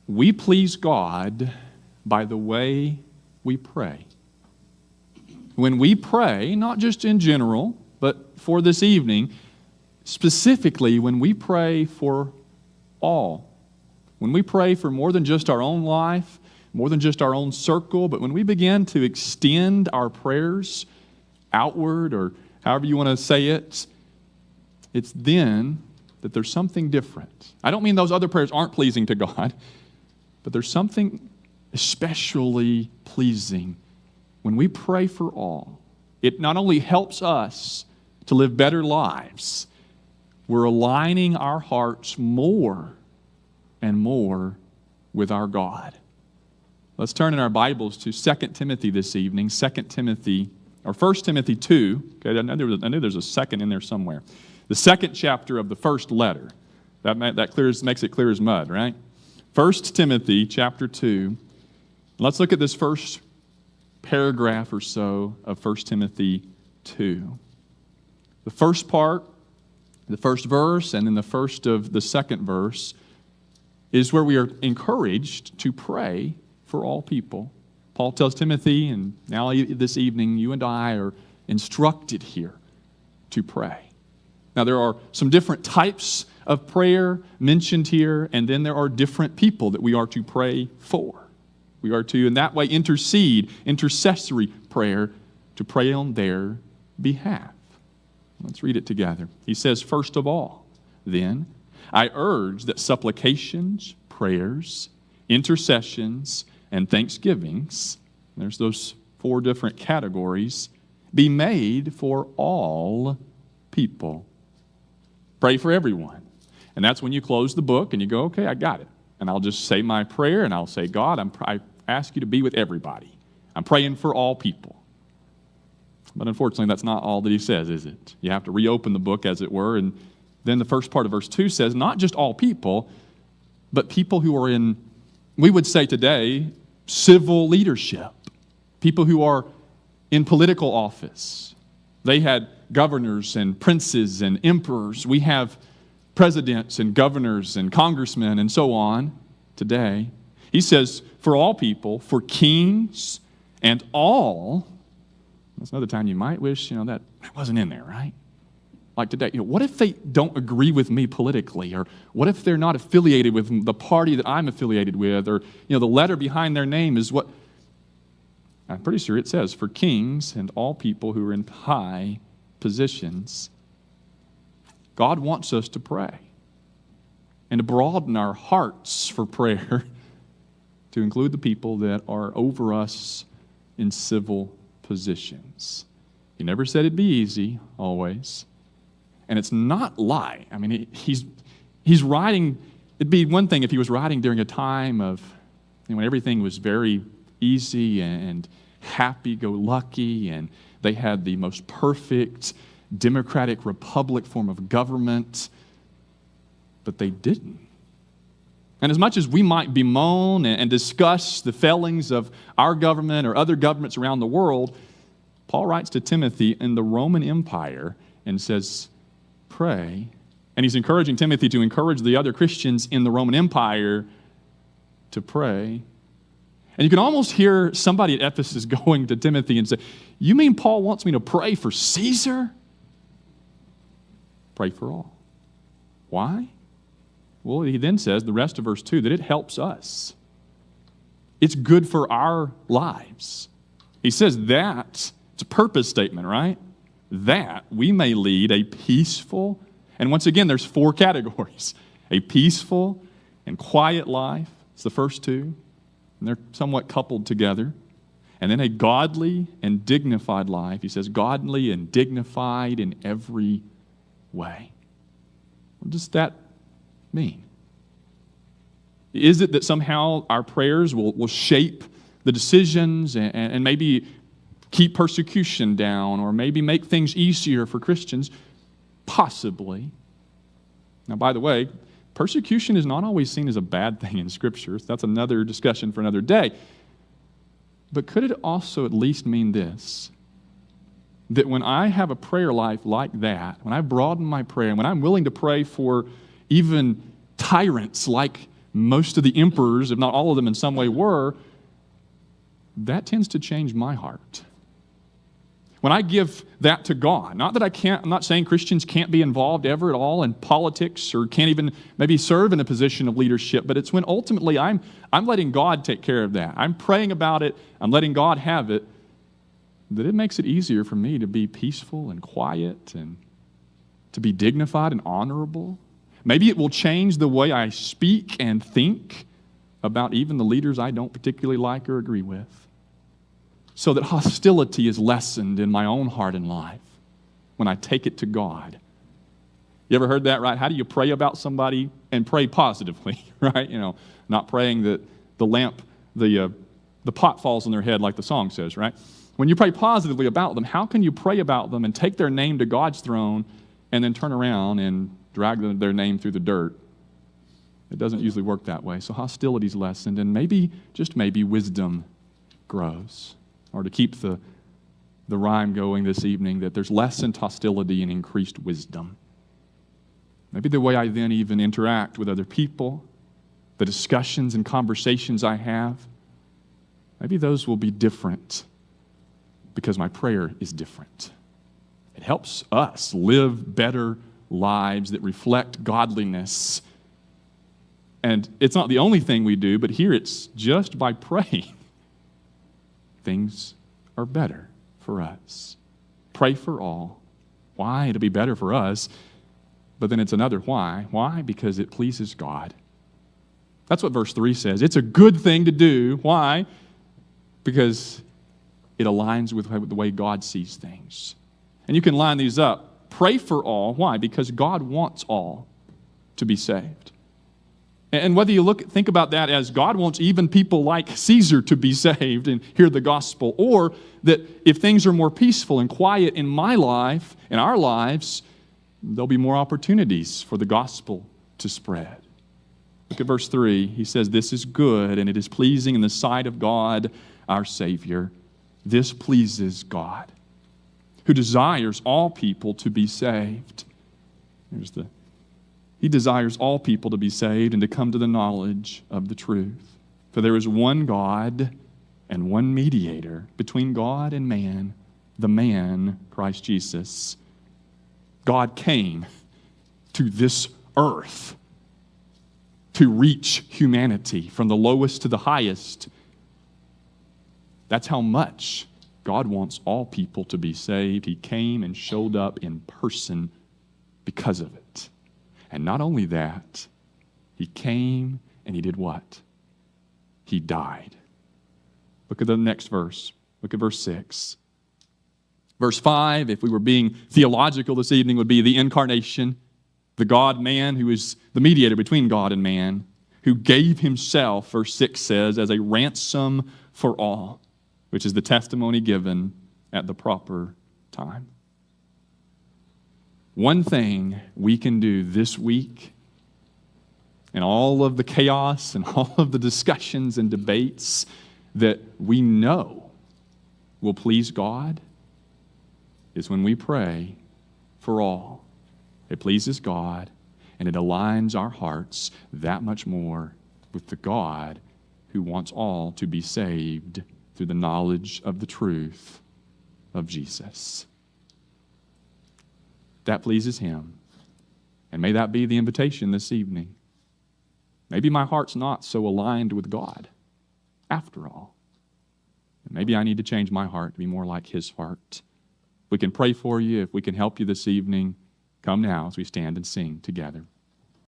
we please God by the way we pray. When we pray, not just in general, but for this evening, specifically when we pray for all, when we pray for more than just our own life, more than just our own circle, but when we begin to extend our prayers outward, or however you want to say it, it's then that there's something different. I don't mean those other prayers aren't pleasing to God, but there's something especially pleasing when we pray for all. It not only helps us to live better lives, we're aligning our hearts more and more with our God. Let's turn in our Bibles to 2 Timothy this evening. 2 Timothy, or 1 Timothy 2. Okay, I know there's a second in there somewhere. The second chapter of the first letter. That makes it clear as mud, right? 1 Timothy chapter 2. Let's look at this first paragraph or so of 1 Timothy 2. The first part, the first verse, and then the first of the second verse is where we are encouraged to pray for all people. Paul tells Timothy, and now this evening, you and I are instructed here to pray. Now, there are some different types of prayer mentioned here, and then there are different people that we are to pray for. We are to, in that way, intercessory prayer, to pray on their behalf. Let's read it together. He says, first of all, then, I urge that supplications, prayers, intercessions, and thanksgivings, there's those 4 different categories, be made for all people. Pray for everyone. And that's when you close the book and you go, okay, I got it. And I'll just say my prayer and I'll say, God, I ask you to be with everybody. I'm praying for all people. But unfortunately, that's not all that he says, is it? You have to reopen the book, as it were. And then the first part of verse 2 says, not just all people, but people who are in, we would say today, civil leadership. People who are in political office. They had governors and princes and emperors. We have presidents and governors and congressmen and so on today. He says, for all people, for kings and all. That's another time you might wish, that wasn't in there, right? Like today, what if they don't agree with me politically? Or what if they're not affiliated with the party that I'm affiliated with? Or, the letter behind their name is what? I'm pretty sure it says, for kings and all people who are in high positions. God wants us to pray and to broaden our hearts for prayer to include the people that are over us in civil positions. He never said it'd be easy, always. And it's not lie. I mean, he's writing, it'd be one thing if he was writing during a time of, when everything was very easy and happy-go-lucky, and they had the most perfect democratic republic form of government, but they didn't. And as much as we might bemoan and discuss the failings of our government or other governments around the world, Paul writes to Timothy in the Roman Empire and says, pray. And he's encouraging Timothy to encourage the other Christians in the Roman Empire to pray. And you can almost hear somebody at Ephesus going to Timothy and say, you mean Paul wants me to pray for Caesar? Pray for all. Why? Well, he then says, the rest of verse 2, that it helps us. It's good for our lives. He says that, it's a purpose statement, right? That we may lead a peaceful, and once again, there's 4 categories. A peaceful and quiet life. It's the first 2. And they're somewhat coupled together. And then a godly and dignified life. He says, godly and dignified in every way. What does that mean? Is it that somehow our prayers will shape the decisions and maybe keep persecution down or maybe make things easier for Christians? Possibly. Now, by the way, persecution is not always seen as a bad thing in Scripture. That's another discussion for another day. But could it also at least mean this? That when I have a prayer life like that, when I broaden my prayer, when I'm willing to pray for even tyrants like most of the emperors, if not all of them in some way were, that tends to change my heart. When I give that to God, not that I'm not saying Christians can't be involved ever at all in politics or can't even maybe serve in a position of leadership, but it's when ultimately I'm letting God take care of that. I'm praying about it, I'm letting God have it, that it makes it easier for me to be peaceful and quiet and to be dignified and honorable. Maybe it will change the way I speak and think about even the leaders I don't particularly like or agree with, so that hostility is lessened in my own heart and life when I take it to God. You ever heard that, right? How do you pray about somebody and pray positively, right? Not praying that the pot falls on their head like the song says, right? When you pray positively about them, how can you pray about them and take their name to God's throne and then turn around and drag their name through the dirt? It doesn't usually work that way. So hostility is lessened, and maybe, just maybe, wisdom grows. Or to keep the rhyme going this evening, that there's lessened hostility and increased wisdom. Maybe the way I then even interact with other people, the discussions and conversations I have, maybe those will be different because my prayer is different. It helps us live better lives that reflect godliness. And it's not the only thing we do, but here it's just by praying. Things are better for us. Pray for all. Why? It'll be better for us. But then it's another why. Why? Because it pleases God. That's what verse 3 says. It's a good thing to do. Why? Because it aligns with the way God sees things. And you can line these up. Pray for all. Why? Because God wants all to be saved. And whether you think about that as God wants even people like Caesar to be saved and hear the gospel, or that if things are more peaceful and quiet in my life, in our lives, there'll be more opportunities for the gospel to spread. Look at verse 3. He says, "This is good, and it is pleasing in the sight of God, our Savior." This pleases God, who desires all people to be saved. He desires all people to be saved and to come to the knowledge of the truth. For there is one God and one mediator between God and man, the man, Christ Jesus. God came to this earth to reach humanity from the lowest to the highest. That's how much God wants all people to be saved. He came and showed up in person because of it. And not only that, he came and he did what? He died. Look at the next verse. Look at verse 6. Verse 5, if we were being theological this evening, would be the incarnation, the God-man who is the mediator between God and man, who gave himself, verse 6 says, as a ransom for all, which is the testimony given at the proper time. One thing we can do this week, in all of the chaos and all of the discussions and debates that we know will please God, is when we pray for all. It pleases God, and it aligns our hearts that much more with the God who wants all to be saved through the knowledge of the truth of Jesus. That pleases him. And may that be the invitation this evening. Maybe my heart's not so aligned with God after all. Maybe I need to change my heart to be more like his heart. We can pray for you. If we can help you this evening, come now as we stand and sing together.